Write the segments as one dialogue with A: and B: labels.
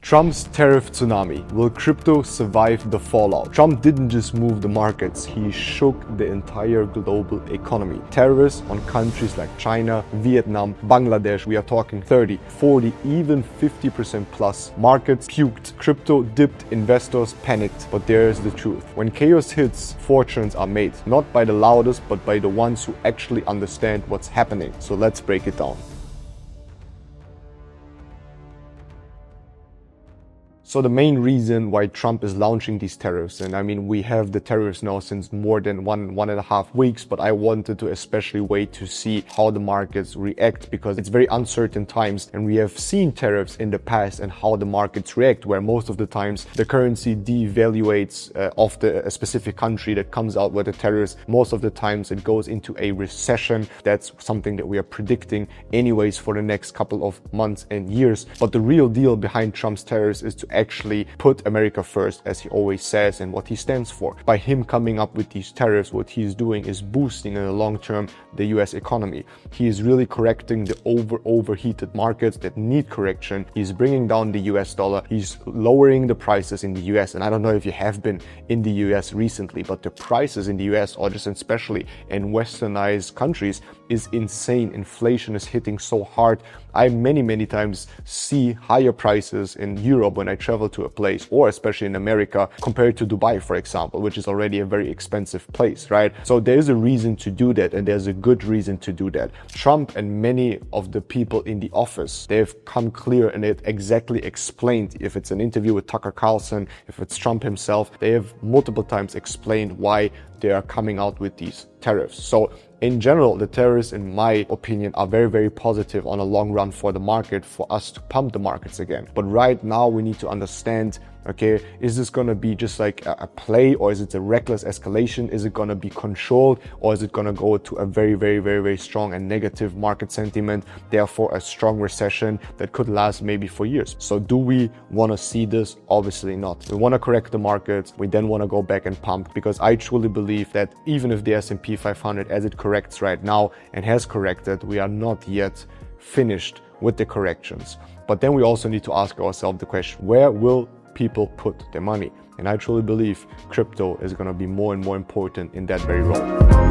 A: Trump's tariff tsunami. Will crypto survive the fallout? Trump didn't just move the markets, he shook the entire global economy. Tariffs on countries like China, Vietnam, Bangladesh, we are talking 30, 40, even 50% plus. Markets puked, crypto dipped, investors panicked. But there's the truth. When chaos hits, fortunes are made, not by the loudest, but by the ones who actually understand what's happening. So let's break it down. So the main reason why Trump is launching these tariffs, and I mean, we have the tariffs now since more than one and a half weeks, but I wanted to especially wait to see how the markets react because it's very uncertain times. And we have seen tariffs in the past and how the markets react, where most of the times the currency devaluates of a specific country that comes out with the tariffs. Most of the times it goes into a recession. That's something that we are predicting anyways for the next couple of months and years. But the real deal behind Trump's tariffs is to actually put America first, as he always says, and what he stands for. By him coming up with these tariffs, what he's doing is boosting in the long term the US economy. He is really correcting the overheated markets that need correction. He's bringing down the US dollar. He's lowering the prices in the US. And I don't know if you have been in the US recently, but the prices in the US, or just especially in westernized countries, is insane. Inflation is hitting so hard. I many times see higher prices in Europe when I travel to a place, or especially in America, compared to Dubai, for example, which is already a very expensive place, right? So there's a reason to do that, and there's a good reason to do that. Trump and many of the people in the office, they've come clear and they've exactly explained, if it's an interview with Tucker Carlson, if it's Trump himself, they have multiple times explained why they are coming out with these tariffs. So in general, the tariffs, in my opinion, are very positive on a long run for the market, for us to pump the markets again. But right now we need to understand, okay, is this going to be just like a play, or is it a reckless escalation? Is it going to be controlled, or is it going to go to a very strong and negative market sentiment, therefore a strong recession that could last maybe for years? So do we want to see this? Obviously not. We want to correct the markets. We then want to go back and pump, because I truly believe that even if the S&P 500, as it corrects right now and has corrected, we are not yet finished with the corrections. But then we also need to ask ourselves the question, where will people put their money? And I truly believe crypto is going to be more and more important in that very role.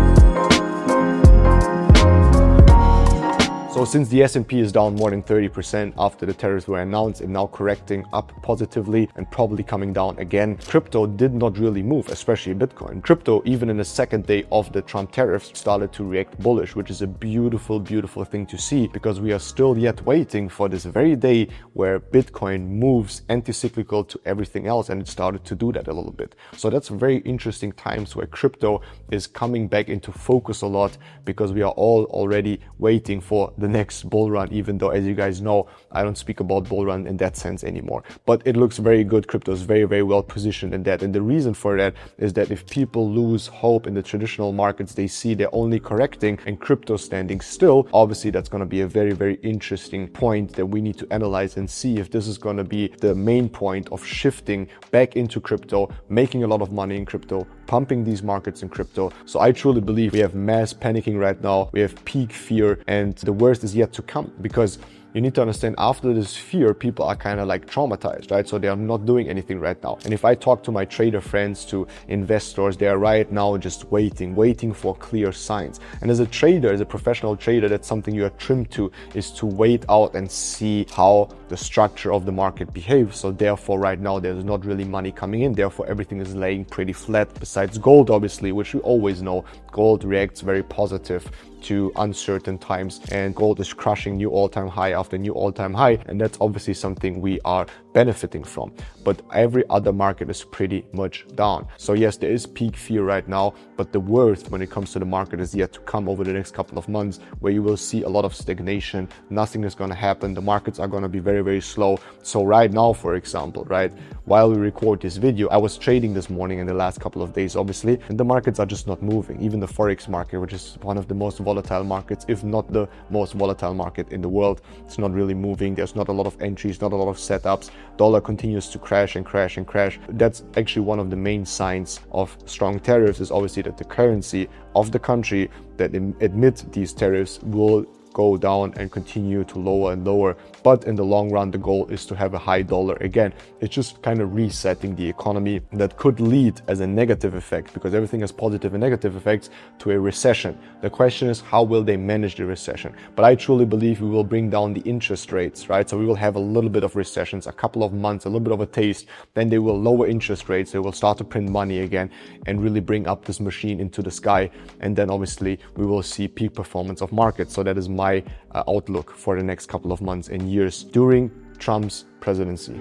A: So since the S&P is down more than 30% after the tariffs were announced and now correcting up positively and probably coming down again, crypto did not really move, especially Bitcoin. Crypto, even in the second day of the Trump tariffs, started to react bullish, which is a beautiful thing to see, because we are still yet waiting for this very day where Bitcoin moves anti-cyclical to everything else, and it started to do that a little bit. So that's very interesting times where crypto is coming back into focus a lot, because we are all already waiting for the next bull run, even though, as you guys know, I don't speak about bull run in that sense anymore. But it looks very good. Crypto is very well positioned in that. And the reason for that is that if people lose hope in the traditional markets, they see they're only correcting and crypto standing still, obviously that's going to be a very interesting point that we need to analyze and see if this is going to be the main point of shifting back into crypto, making a lot of money in crypto, pumping these markets in crypto. So I truly believe we have mass panicking right now. We have peak fear, and the worst is yet to come, because you need to understand, after this fear, people are kind of like traumatized, right? So they are not doing anything right now. And if I talk to my trader friends, to investors, they are right now just waiting for clear signs. And as a trader, as a professional trader, that's something you are trimmed to, is to wait out and see how the structure of the market behaves. So therefore, right now, there's not really money coming in. Therefore, everything is laying pretty flat, besides gold, obviously, which we always know. Gold reacts very positive to uncertain times, and gold is crushing new all-time high after new all-time high, and that's obviously something we are benefiting from. But every other market is pretty much down. So yes, there is peak fear right now, but the worst when it comes to the market is yet to come over the next couple of months, where you will see a lot of stagnation. Nothing is going to happen. The markets are going to be very slow. So right now, for example, right, while we record this video, I was trading this morning in the last couple of days, obviously, and the markets are just not moving. Even the Forex market, which is one of the most volatile markets, if not the most volatile market in the world, it's not really moving. There's not a lot of entries, not a lot of setups. Dollar continues to crash and crash. That's actually one of the main signs of strong tariffs, is obviously that the currency of the country that emit these tariffs will go down and continue to lower and lower. But in the long run, the goal is to have a high dollar again. It's just kind of resetting the economy that could lead as a negative effect, because everything has positive and negative effects, to a recession. The question is, how will they manage the recession? But I truly believe we will bring down the interest rates, right? So we will have a little bit of recessions, a couple of months, a little bit of a taste. Then they will lower interest rates. They will start to print money again and really bring up this machine into the sky. And then obviously we will see peak performance of markets. So that is my outlook for the next couple of months and years during Trump's presidency.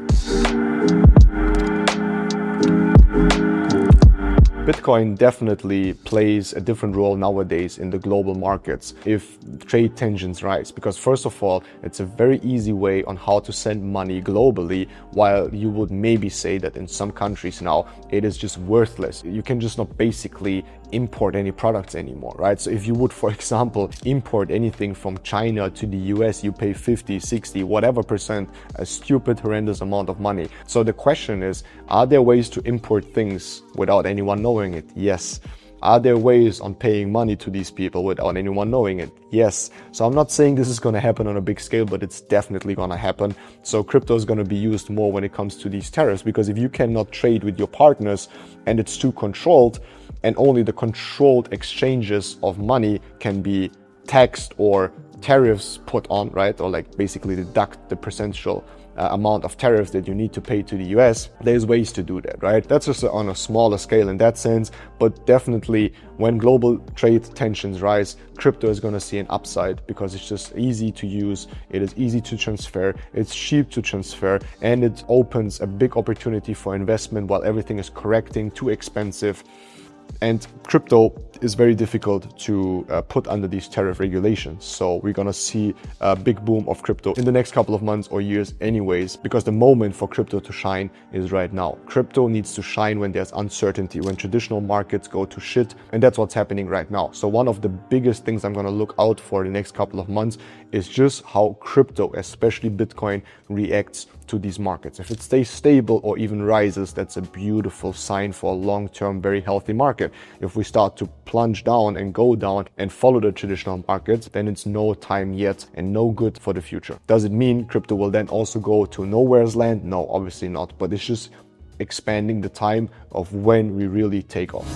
A: Bitcoin definitely plays a different role nowadays in the global markets if trade tensions rise, because first of all, it's a very easy way on how to send money globally, while you would maybe say that in some countries now it is just worthless. You can just not basically import any products anymore, right? So if you would, for example, import anything from China to the US, you pay 50, 60, whatever percent, a stupid, horrendous amount of money. So the question is, are there ways to import things without anyone knowing it? Yes. Are there ways on paying money to these people without anyone knowing it? Yes. So I'm not saying this is going to happen on a big scale, but it's definitely going to happen. So crypto is going to be used more when it comes to these tariffs, because if you cannot trade with your partners and it's too controlled, and only the controlled exchanges of money can be taxed or tariffs put on, right? Or like basically deduct the percentual amount of tariffs that you need to pay to the US. There's ways to do that, right? That's just on a smaller scale in that sense, but definitely when global trade tensions rise, crypto is going to see an upside, because it's just easy to use, it is easy to transfer, it's cheap to transfer, and it opens a big opportunity for investment while everything is correcting, too expensive. And crypto is very difficult to put under these tariff regulations. So we're going to see a big boom of crypto in the next couple of months or years anyways, because the moment for crypto to shine is right now. Crypto needs to shine when there's uncertainty, when traditional markets go to shit. And that's what's happening right now. So one of the biggest things I'm going to look out for the next couple of months is just how crypto, especially Bitcoin, reacts to these markets. If it stays stable or even rises, that's a beautiful sign for a long-term, very healthy market. If we start to plunge down and go down and follow the traditional markets, then it's no time yet and no good for the future. Does it mean crypto will then also go to nowhere's land? No, obviously not. But it's just expanding the time of when we really take off.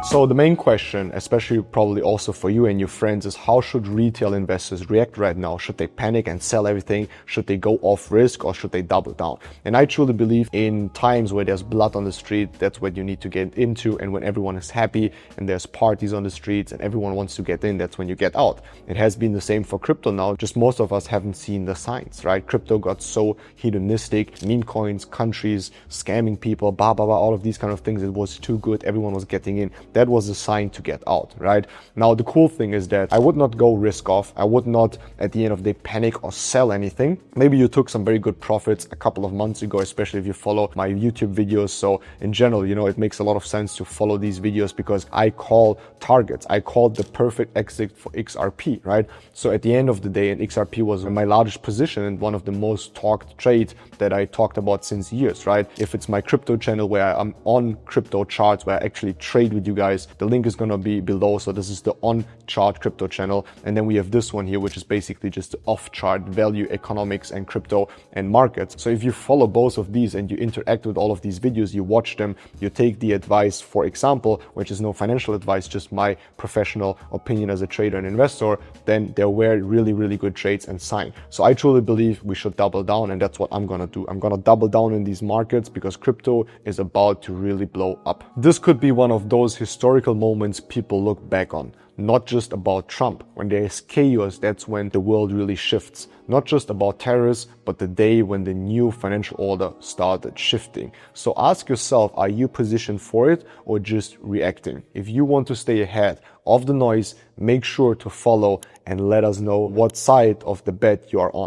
A: So the main question, especially probably also for you and your friends, is how should retail investors react right now? Should they panic and sell everything? Should they go off risk, or should they double down? And I truly believe in times where there's blood on the street, that's what you need to get into. And when everyone is happy and there's parties on the streets and everyone wants to get in, that's when you get out. It has been the same for crypto now, just most of us haven't seen the signs, right? Crypto got so hedonistic, meme coins, countries, scamming people, blah, blah, blah, all of these kind of things. It was too good. Everyone was getting in. That was a sign to get out, right? Now, the cool thing is that I would not go risk off. I would not, at the end of the day, panic or sell anything. Maybe you took some very good profits a couple of months ago, especially if you follow my YouTube videos. So in general, you know, it makes a lot of sense to follow these videos because I call targets. I called the perfect exit for XRP, right? So at the end of the day, and XRP was my largest position and one of the most talked trades that I talked about since years, right? If it's my crypto channel where I'm on crypto charts, where I actually trade with you guys, the link is going to be below. So this is the on chart crypto channel. And then we have this one here, which is basically just the off chart value, economics, and crypto and markets. So if you follow both of these and you interact with all of these videos, you watch them, you take the advice, for example, which is no financial advice, just my professional opinion as a trader and investor, then there were really, really good trades and sign. So I truly believe we should double down, and that's what I'm going to do. I'm going to double down in these markets because crypto is about to really blow up. This could be one of those historical moments people look back on. Not just about Trump. When there is chaos, that's when the world really shifts. Not just about terrorists, but the day when the new financial order started shifting. So ask yourself, are you positioned for it or just reacting? If you want to stay ahead of the noise, make sure to follow and let us know what side of the bet you are on.